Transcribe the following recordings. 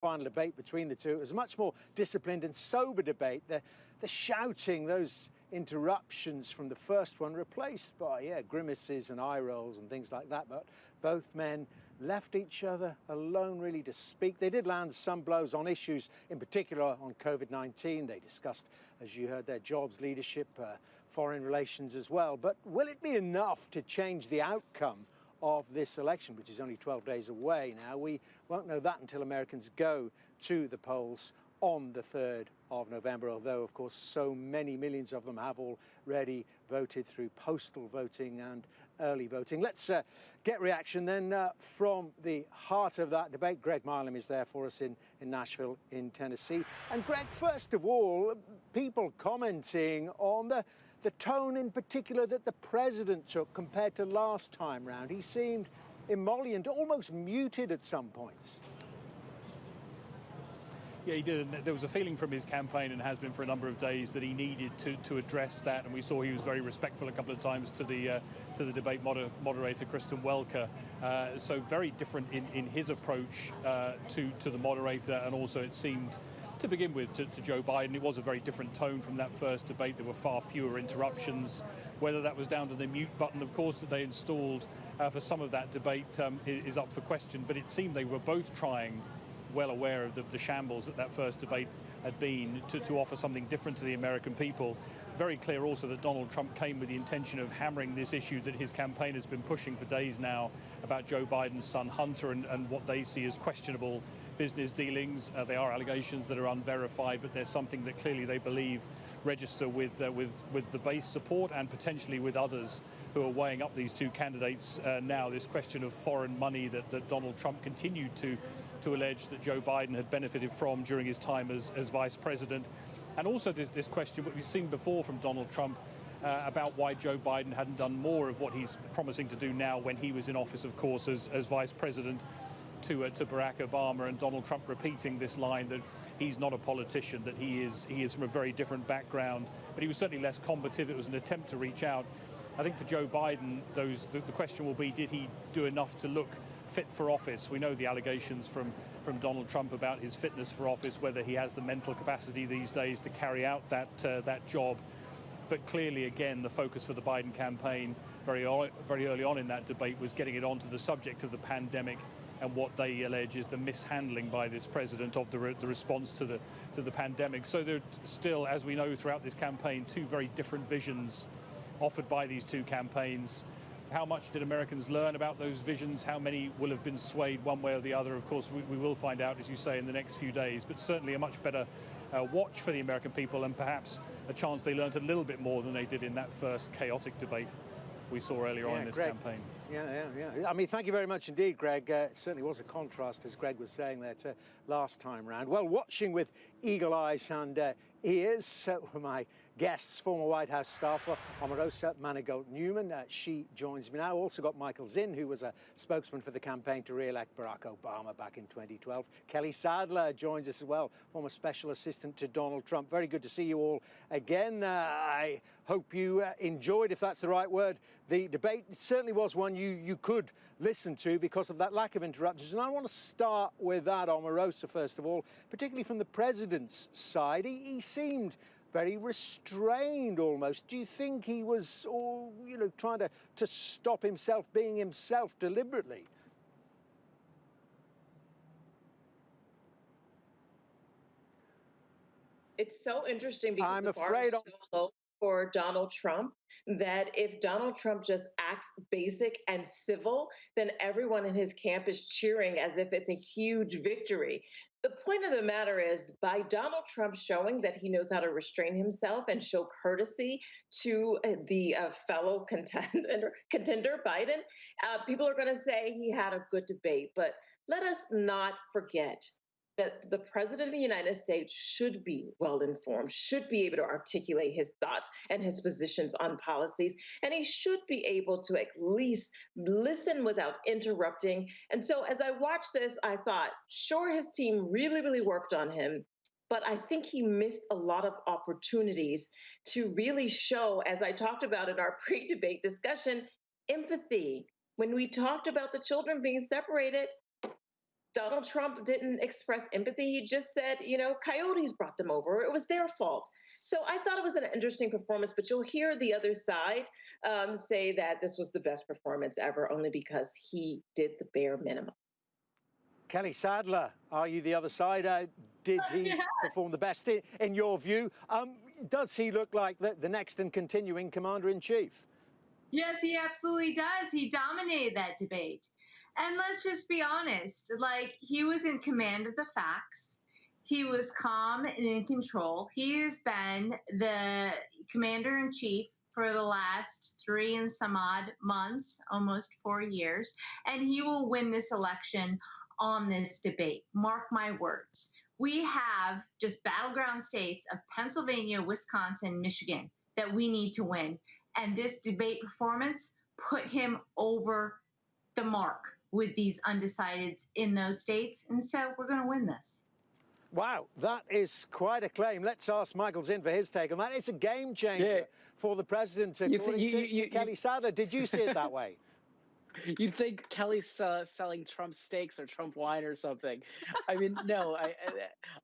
final debate between the two. It was a much more disciplined and sober debate. The shouting, those interruptions from the first one replaced by, grimaces and eye rolls and things like that. But both men left each other alone really to speak. They did land some blows on issues, in particular on COVID-19. They discussed, as you heard, their jobs, leadership, foreign relations as well. But will it be enough to change the outcome of this election, which is only 12 days away now? We won't know that until Americans go to the polls on the 3rd of November, although, of course, so many millions of them have already voted through postal voting and early voting. Let's get reaction then from the heart of that debate. Greg Milam is there for us in Nashville, in Tennessee. And Greg, first of all, people commenting on the tone in particular that the president took compared to last time round. He seemed emollient, almost muted at some points. Yeah, he did. And there was a feeling from his campaign, and has been for a number of days, that he needed to address that. And we saw he was very respectful a couple of times to the debate moderator, Kristen Welker. So very different in his approach to the moderator, and also it seemed, to begin with, to Joe Biden. It was a very different tone from that first debate. There were far fewer interruptions. Whether that was down to the mute button, of course, that they installed for some of that debate is up for question. But it seemed they were both trying, well aware of the shambles that first debate had been, to offer something different to the American people. Very clear also that Donald Trump came with the intention of hammering this issue that his campaign has been pushing for days now about Joe Biden's son Hunter and what they see as questionable business dealings. They are allegations that are unverified, but there's something that clearly they believe register with the base support, and potentially with others who are weighing up these two candidates now. This question of foreign money that Donald Trump continued to allege that Joe Biden had benefited from during his time as vice president. And also this question, what we've seen before from Donald Trump, about why Joe Biden hadn't done more of what he's promising to do now when he was in office, of course, as vice president, to Barack Obama, and Donald Trump repeating this line that he's not a politician, that he is from a very different background, but he was certainly less combative. It was an attempt to reach out. I think for Joe Biden, the question will be, did he do enough to look fit for office? We know the allegations from Donald Trump about his fitness for office, whether he has the mental capacity these days to carry out that job. But clearly, again, the focus for the Biden campaign very early on in that debate was getting it onto the subject of the pandemic, and what they allege is the mishandling by this president of the response to the pandemic. So there are still, as we know throughout this campaign, two very different visions offered by these two campaigns. How much did Americans learn about those visions? How many will have been swayed one way or the other? Of course, we will find out, as you say, in the next few days. But certainly a much better watch for the American people, and perhaps a chance they learned a little bit more than they did in that first chaotic debate we saw earlier on in this campaign. Yeah. I mean, thank you very much indeed, Greg. It certainly was a contrast, as Greg was saying there, to last time round. Well, watching with eagle eyes and ears were my guests, former White House staffer Omarosa Manigault-Newman. She joins me now. Also got Michael Zinn, who was a spokesman for the campaign to re-elect Barack Obama back in 2012. Kelly Sadler joins us as well, former special assistant to Donald Trump. Very good to see you all again. I hope you enjoyed, if that's the right word, the debate. It certainly was one you could listen to because of that lack of interruptions. And I want to start with that, Omarosa, first of all, particularly from the president's side. He seemed very restrained almost. Do you think he was trying to stop himself being himself deliberately? It's so interesting because I'm the bar afraid is so low for Donald Trump that if Donald Trump just acts basic and civil, then everyone in his camp is cheering as if it's a huge victory. The point of the matter is, by Donald Trump showing that he knows how to restrain himself and show courtesy to the fellow contender Biden, people are going to say he had a good debate. But let us not forget that the president of the United States should be well informed, should be able to articulate his thoughts and his positions on policies, and he should be able to at least listen without interrupting. And so as I watched this, I thought, sure, his team really, really worked on him, but I think he missed a lot of opportunities to really show, as I talked about in our pre-debate discussion, empathy. When we talked about the children being separated, Donald Trump didn't express empathy. He just said, coyotes brought them over. It was their fault. So I thought it was an interesting performance, but you'll hear the other side say that this was the best performance ever, only because he did the bare minimum. Kelly Sadler, are you the other side? Did he perform the best in your view? Does he look like the next and continuing commander-in-chief? Yes, he absolutely does. He dominated that debate. And let's just be honest, like, he was in command of the facts. He was calm and in control. He has been the commander in chief for the last 3 and some odd months, almost 4 years. And he will win this election on this debate. Mark my words. We have just battleground states of Pennsylvania, Wisconsin, Michigan that we need to win. And this debate performance put him over the mark with these undecideds in those states. And so we're going to win this. Wow, that is quite a claim. Let's ask Michael Zinn for his take on that. It's a game changer for the president, according to Kelly Sadler. Did you see it that way? You'd think Kelly's selling Trump steaks or Trump wine or something. I mean, no,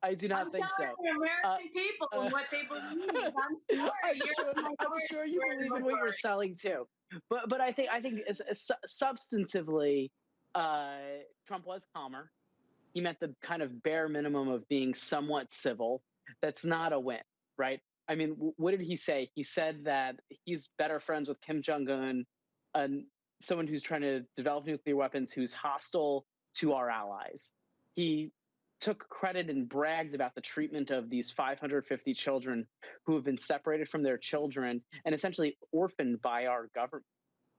I do not think so. The American people and what they believe. I'm sure you believe in what you're selling too. But I think substantively, Trump was calmer. He met the kind of bare minimum of being somewhat civil. That's not a win, right? I mean, what did he say? He said that he's better friends with Kim Jong-un, someone who's trying to develop nuclear weapons, who's hostile to our allies. He took credit and bragged about the treatment of these 550 children who have been separated from their children and essentially orphaned by our government.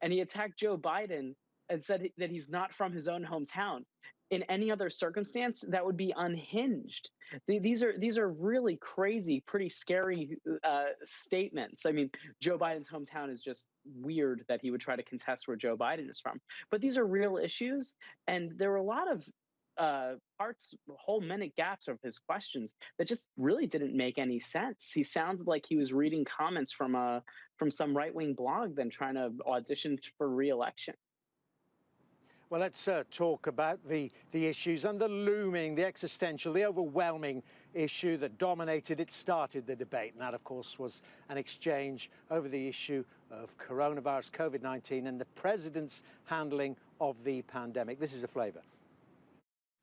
And he attacked Joe Biden and said that he's not from his own hometown. In any other circumstance, that would be unhinged. These are really crazy, pretty scary statements. I mean, Joe Biden's hometown is just weird that he would try to contest where Joe Biden is from. But these are real issues, and there were a lot of whole minute gaps of his questions that just really didn't make any sense. He sounded like he was reading comments from some right-wing blog than trying to audition for re-election. Well, let's talk about the issues and the looming, the existential, the overwhelming issue that started the debate. And that, of course, was an exchange over the issue of coronavirus, COVID-19, and the president's handling of the pandemic. This is a flavor.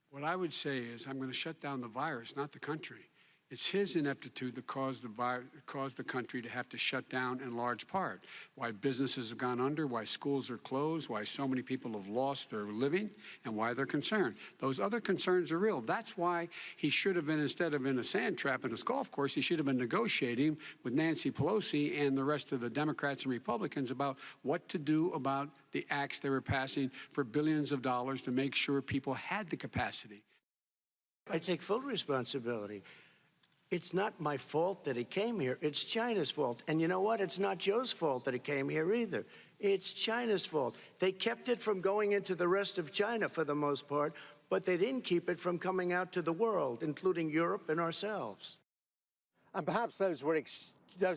What I would say is I'm going to shut down the virus, not the country. It's his ineptitude that caused the country to have to shut down in large part. Why businesses have gone under, why schools are closed, why so many people have lost their living, and why they're concerned. Those other concerns are real. That's why he should have been, instead of in a sand trap in his golf course, he should have been negotiating with Nancy Pelosi and the rest of the Democrats and Republicans about what to do about the acts they were passing for billions of dollars to make sure people had the capacity. I take full responsibility. It's not my fault that it came here. It's China's fault. And you know what? It's not Joe's fault that it came here either. It's China's fault. They kept it from going into the rest of China for the most part, but they didn't keep it from coming out to the world, including Europe and ourselves. And perhaps those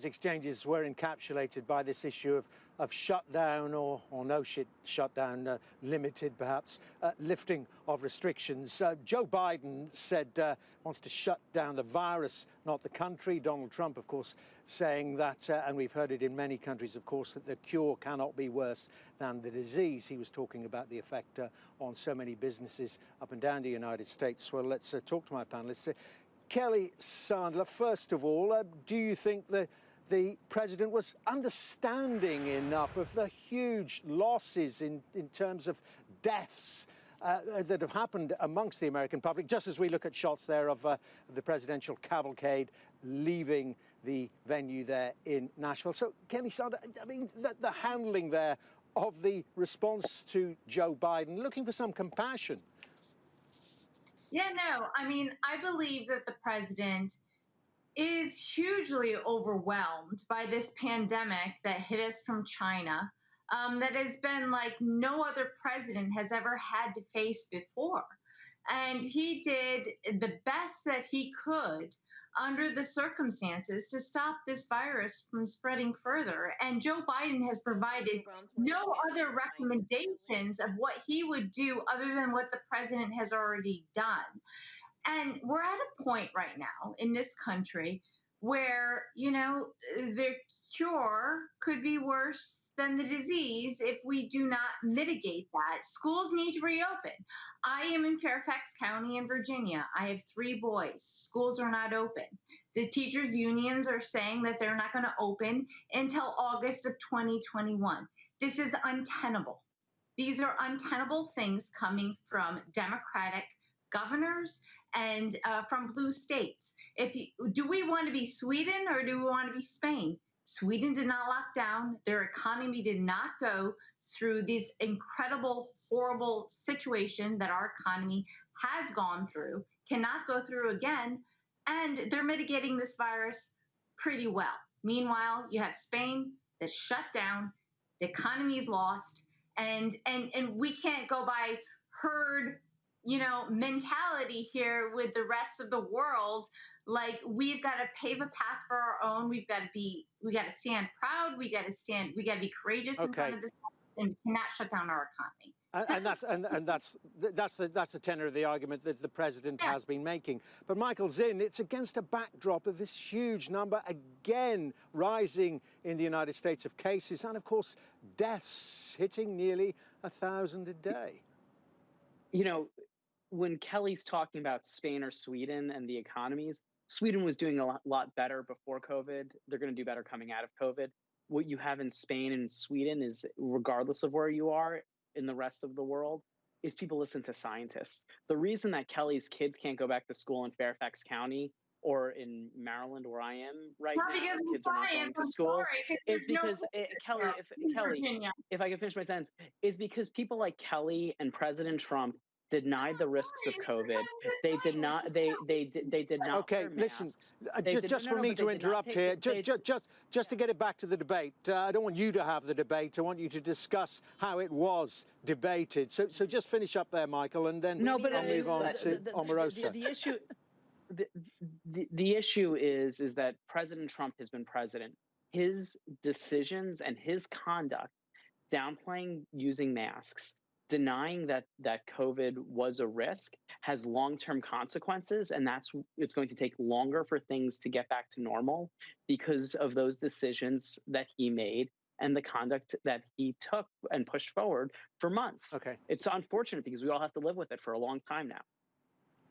exchanges were encapsulated by this issue of shutdown or no shutdown, limited perhaps, lifting of restrictions. Joe Biden said wants to shut down the virus, not the country. Donald Trump, of course, saying that, and we've heard it in many countries, of course, that the cure cannot be worse than the disease. He was talking about the effect on so many businesses up and down the United States. Well, let's talk to my panelists. Kelly Sadler, first of all, do you think the president was understanding enough of the huge losses in terms of deaths that have happened amongst the American public, just as we look at shots there of the presidential cavalcade leaving the venue there in Nashville? So, Kelly Sadler, I mean, the handling there of the response to Joe Biden, looking for some compassion. Yeah, no, I mean, I believe that the president is hugely overwhelmed by this pandemic that hit us from China, that has been like no other president has ever had to face before. And he did the best that he could under the circumstances to stop this virus from spreading further. And Joe Biden has provided no other recommendations of what he would do other than what the president has already done. And we're at a point right now in this country where, the cure could be worse than the disease if we do not mitigate that. Schools need to reopen. I am in Fairfax County in Virginia. I have 3 boys. Schools are not open. The teachers' unions are saying that they're not going to open until August of 2021. This is untenable. These are untenable things coming from Democratic governors and from blue states. Do we want to be Sweden or do we want to be Spain? Sweden did not lock down. Their economy did not go through this incredible, horrible situation that our economy has gone through, cannot go through again, and they're mitigating this virus pretty well. Meanwhile, you have Spain that's shut down, the economy is lost, and we can't go by herd mentality here with the rest of the world. Like, we've got to pave a path for our own. We got to stand proud. We got to be courageous in front of this, and cannot shut down our economy. And that's the tenor of the argument that the president has been making. But Michael Zinn, it's against a backdrop of this huge number again rising in the United States of cases, and of course deaths hitting nearly 1,000 a day. When Kelly's talking about Spain or Sweden and the economies, Sweden was doing a lot better before COVID. They're going to do better coming out of COVID. What you have in Spain and Sweden is, regardless of where you are in the rest of the world, is people listen to scientists. The reason that Kelly's kids can't go back to school in Fairfax County or in Maryland, where I am right now, kids are not going to school, is because, Kelly, if I can finish my sentence, is because people like Kelly and President Trump denied the risks of COVID. They did not. They did not. Okay, listen. Just for me to interrupt here, just to get it back to the debate. I don't want you to have the debate. I want you to discuss how it was debated. So just finish up there, Michael, and then I'll move on to Omarosa. The issue is that President Trump has been president. His decisions and his conduct, downplaying using masks, denying that COVID was a risk, has long-term consequences, and it's going to take longer for things to get back to normal because of those decisions that he made and the conduct that he took and pushed forward for months. Okay. It's unfortunate because we all have to live with it for a long time now.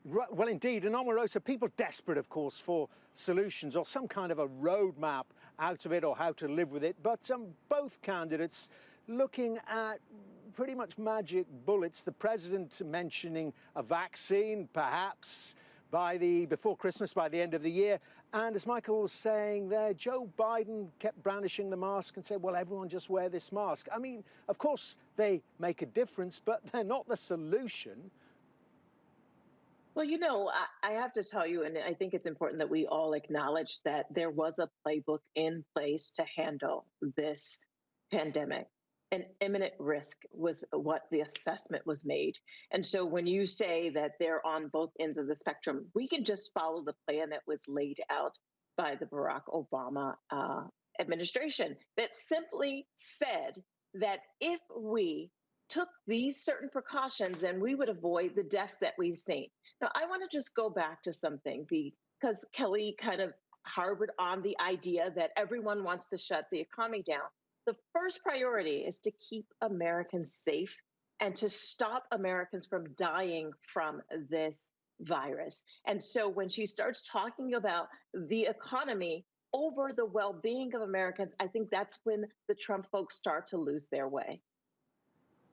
Right, well, indeed. And Omarosa, people desperate, of course, for solutions or some kind of a roadmap out of it or how to live with it. But both candidates looking at pretty much magic bullets. The president mentioning a vaccine, perhaps before Christmas, by the end of the year. And as Michael was saying there, Joe Biden kept brandishing the mask and said, well, everyone just wear this mask. I mean, of course, they make a difference, but they're not the solution. Well, I have to tell you, and I think it's important that we all acknowledge that there was a playbook in place to handle this pandemic. An imminent risk was what the assessment was made. And so when you say that they're on both ends of the spectrum, we can just follow the plan that was laid out by the Barack Obama administration that simply said that if we took these certain precautions, then we would avoid the deaths that we've seen. Now, I want to just go back to something because Kelly kind of harbored on the idea that everyone wants to shut the economy down. The first priority is to keep Americans safe and to stop Americans from dying from this virus. And so when she starts talking about the economy over the well-being of Americans, I think that's when the Trump folks start to lose their way.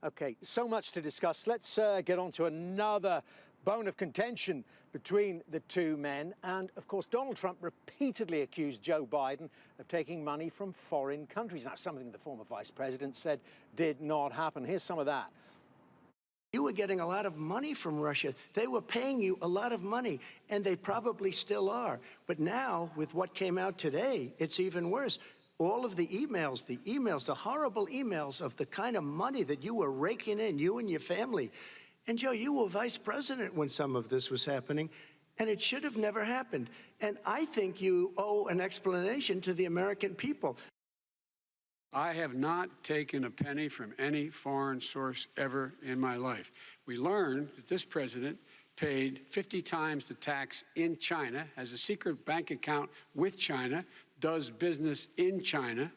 Okay, so much to discuss. Let's get on to another bone of contention between the two men. And of course, Donald Trump repeatedly accused Joe Biden of taking money from foreign countries. Now, something the former vice president said did not happen. Here's some of that. You were getting a lot of money from Russia. They were paying you a lot of money, and they probably still are. But now, with what came out today, it's even worse. All of the emails, the horrible emails of the kind of money that you were raking in, you and your family. And Joe, you were vice president when some of this was happening. And it should have never happened. And I think you owe an explanation to the American people. I have not taken a penny from any foreign source ever in my life. We learned that this president paid 50 times the tax in China, has a secret bank account with China, does business in China,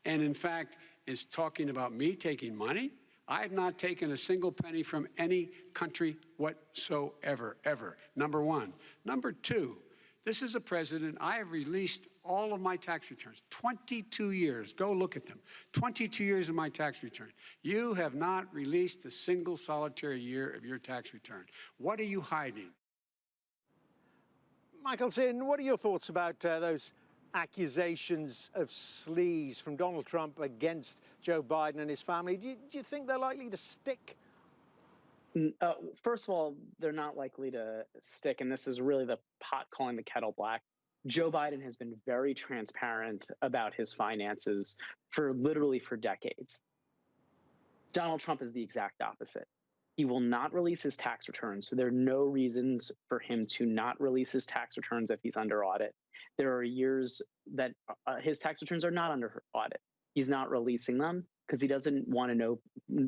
and in fact is talking about me taking money. I have not taken a single penny from any country whatsoever, ever, number one. Number two, this is a president, I have released all of my tax returns, 22 years, go look at them, 22 years of my tax return. You have not released a single solitary year of your tax return. What are you hiding? Michael Zinn, what are your thoughts about those accusations of sleaze from Donald Trump against Joe Biden and his family? Do you think they're likely to stick? First of all, they're not likely to stick, and this is really the pot calling the kettle black. Joe Biden has been very transparent about his finances for decades. Donald Trump is the exact opposite. He will not release his tax returns, so there are no reasons for him to not release his tax returns if he's under audit. There are years that his tax returns are not under audit. He's not releasing them because he doesn't want to know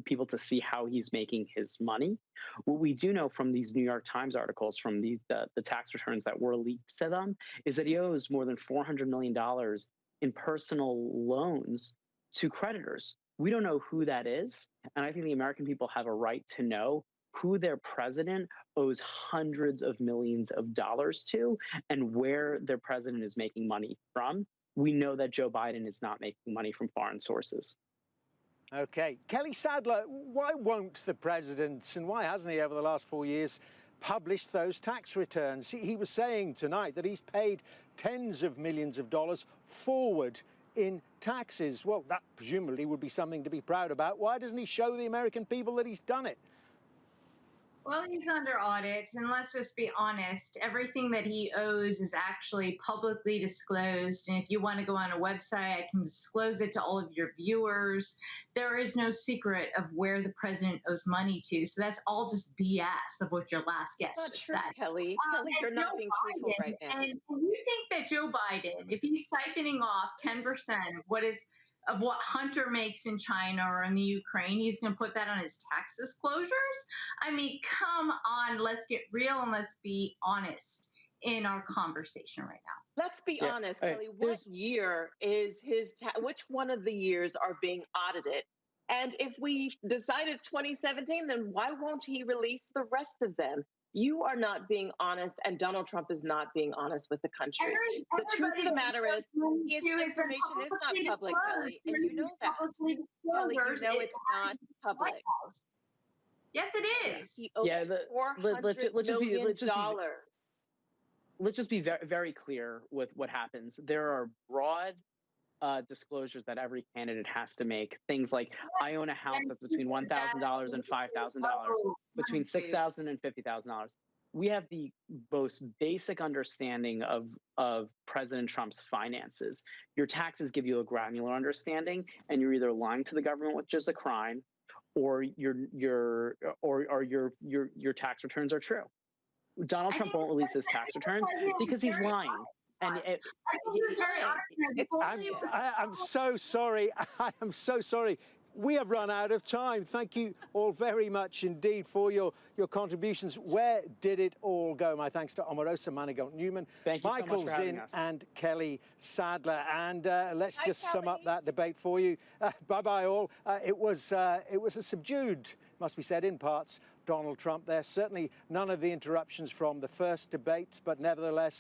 people to see how he's making his money. What we do know from these New York Times articles, from the tax returns that were leaked to them, is that he owes more than $400 million in personal loans to creditors. We don't know who that is, and I think the American people have a right to know who their president owes hundreds of millions of dollars to and where their president is making money from. We know that Joe Biden is not making money from foreign sources. Okay. Kelly Sadler, why won't the president, and why hasn't he over the last 4 years, publish those tax returns? He was saying tonight that he's paid tens of millions of dollars forward in taxes. Well, that presumably would be something to be proud about. Why doesn't he show the American people that he's done it? Well, he's under audit, and let's just be honest, everything that he owes is actually publicly disclosed. And if you want to go on a website, I can disclose it to all of your viewers. There is no secret of where the president owes money to. So that's all just BS of what your last guest just said. Kelly. Kelly, you're not being truthful right now. And you think that Joe Biden, if he's siphoning off 10% of what Hunter makes in China or in the Ukraine, he's going to put that on his tax disclosures? I mean, come on, let's get real and let's be honest in our conversation right now. Let's be honest, Kelly. What year is which one of the years are being audited? And if we decide it's 2017, then why won't he release the rest of them? You are not being honest, and Donald Trump is not being honest with the country. The truth of the matter is, his information is not public, Kelly, and you know that. Kelly, you know it's not public. Yes, it is. He owes let's just be very, very clear with what happens. There are broad disclosures that every candidate has to make. Things like, I own a house that's between $1,000 and $5,000, between $6,000 and $50,000. We have the most basic understanding of President Trump's finances. Your taxes give you a granular understanding, and you're either lying to the government, which is a crime, or your tax returns are true. Donald Trump won't release his tax returns because he's lying. And I'm so sorry. I am so sorry. We have run out of time. Thank you all very much indeed for your contributions. Where did it all go? My thanks to Omarosa Manigault-Newman, Michael Zinn, and Kelly Sadler. And let's just sum up that debate for you. Bye-bye all. It was a subdued, must be said, in parts, Donald Trump. There's certainly none of the interruptions from the first debate, but nevertheless,